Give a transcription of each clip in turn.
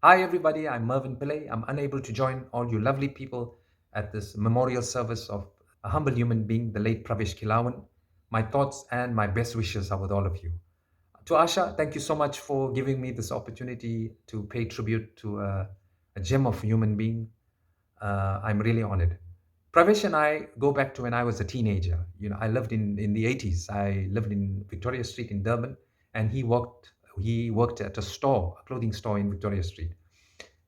Hi, everybody. I'm Mervyn Pillay. I'm unable to join all you lovely people at this memorial service of a humble human being, the late Pravesh Khelawan. My thoughts and my best wishes are with all of you. To Asha, thank you so much for giving me this opportunity to pay tribute to a gem of a human being. I'm really honored. Pravesh and I go back to when I was a teenager. I lived in the 80s. I lived in Victoria Street in Durban, and he worked at a store, a clothing store in Victoria Street.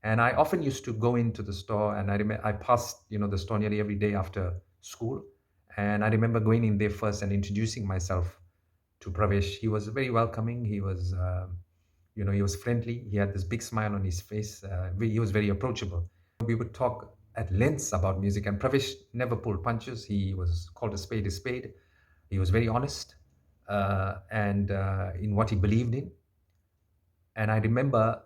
And I often used to go into the store, and I remember I passed, the store nearly every day after school. And I remember going in there first and introducing myself to Pravesh. He was very welcoming. He was friendly. He had this big smile on his face. He was very approachable. We would talk at lengths about music, and Pravesh never pulled punches. He was called a spade a spade. He was very honest, and in what he believed in. And I remember,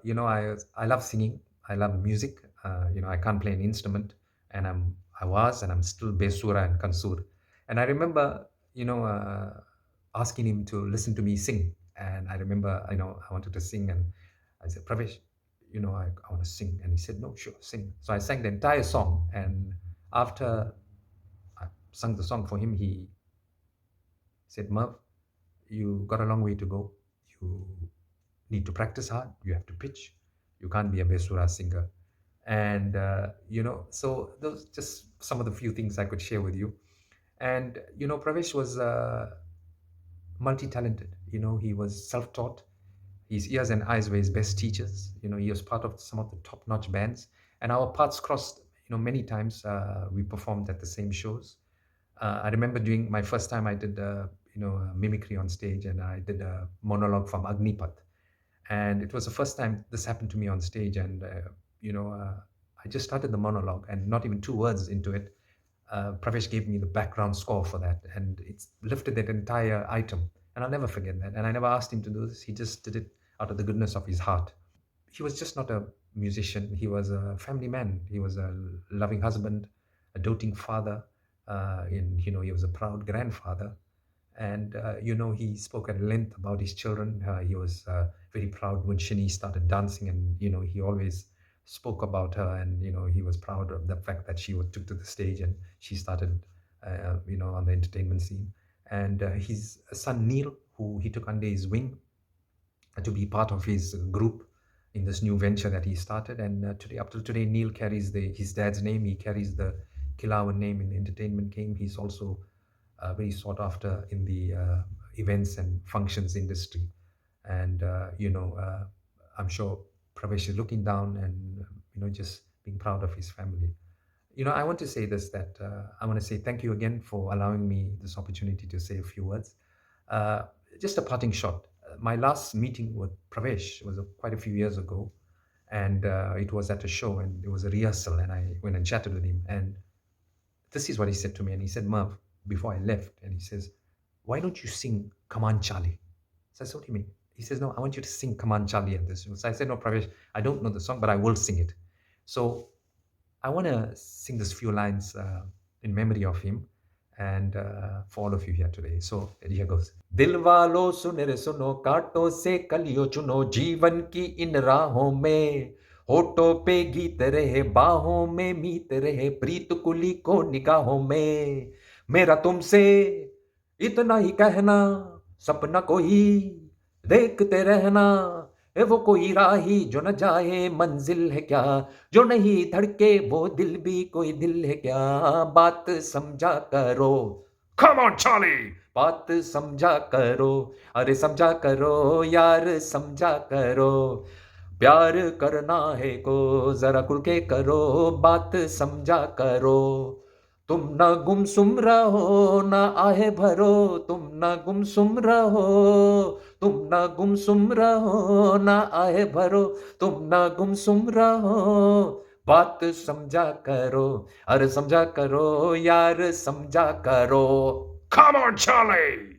I love singing, I love music. I can't play an instrument, and I'm still besura and kansur. And I remember, asking him to listen to me sing. And I remember, I wanted to sing, and I said, Pravesh, I want to sing. And he said, no, sure, sing. So I sang the entire song. And after I sung the song for him, he said, Merv, you got a long way to go. You need to practice hard. You have to pitch. You can't be a Besura singer. And, so those just some of the few things I could share with you. And, Pravesh was multi-talented. He was self-taught. His ears and eyes were his best teachers. He was part of some of the top-notch bands. And our paths crossed, many times. We performed at the same shows. I remember doing my first time I did, mimicry on stage, and I did a monologue from Agnipath. And it was the first time this happened to me on stage. And, I just started the monologue, and not even two words into it, Pravesh gave me the background score for that. And it's lifted that entire item. And I'll never forget that. And I never asked him to do this. He just did it out of the goodness of his heart. He was just not a musician. He was a family man. He was a loving husband, a doting father. He was a proud grandfather. And, he spoke at length about his children. He was very proud when Shini started dancing, and, he always spoke about her. And, he was proud of the fact that she took to the stage and she started, on the entertainment scene. And his son Neil, who he took under his wing to be part of his group in this new venture that he started. And today, up till today, Neil carries his dad's name. He carries the Khilawan name in the entertainment game. He's also very sought after in the events and functions industry. And, I'm sure Pravesh is looking down and, just being proud of his family. I want to say this, that I want to say thank you again for allowing me this opportunity to say a few words. Uh, just a parting shot. My last meeting with Pravesh was quite a few years ago, and it was at a show, and it was a rehearsal, and I went and chatted with him. And this is what he said to me. And he said, Merv, before I left, and he says, why don't you sing Come On Charlie? So I said, what do you mean? He says, no, I want you to sing Come On Charlie at this. So I said, no, Pravesh, I don't know the song, but I will sing it. So I want to sing this few lines in memory of him, and for all of you here today. So here goes. दिल वालों सुन रे सुनो, कांटों से कलियों चुनो, जीवन की इन राहों में होठों पे गीत रहे, बाहों में मीत रहे, प्रीत कुली को निगाहों में, मेरा तुमसे इतना ही कहना, सपना कोई देखते रहना, वो कोई राही जो न जाए मंजिल है क्या, जो नहीं धड़के वो दिल भी कोई दिल है क्या, बात समझा करो, come on Charlie, बात समझा करो, अरे समझा करो यार, समझा करो, प्यार करना है को जरा खुल के करो, बात समझा करो, तुम ना गुमसुम रहो ना आहे भरो, तुम ना गुमसुम रहो, तुम ना गुमसुम रहो ना आहे भरो, तुम ना गुमसुम रहो, बात समझा करो, अरे समझा करो यार, समझा करो. Come on, Charlie!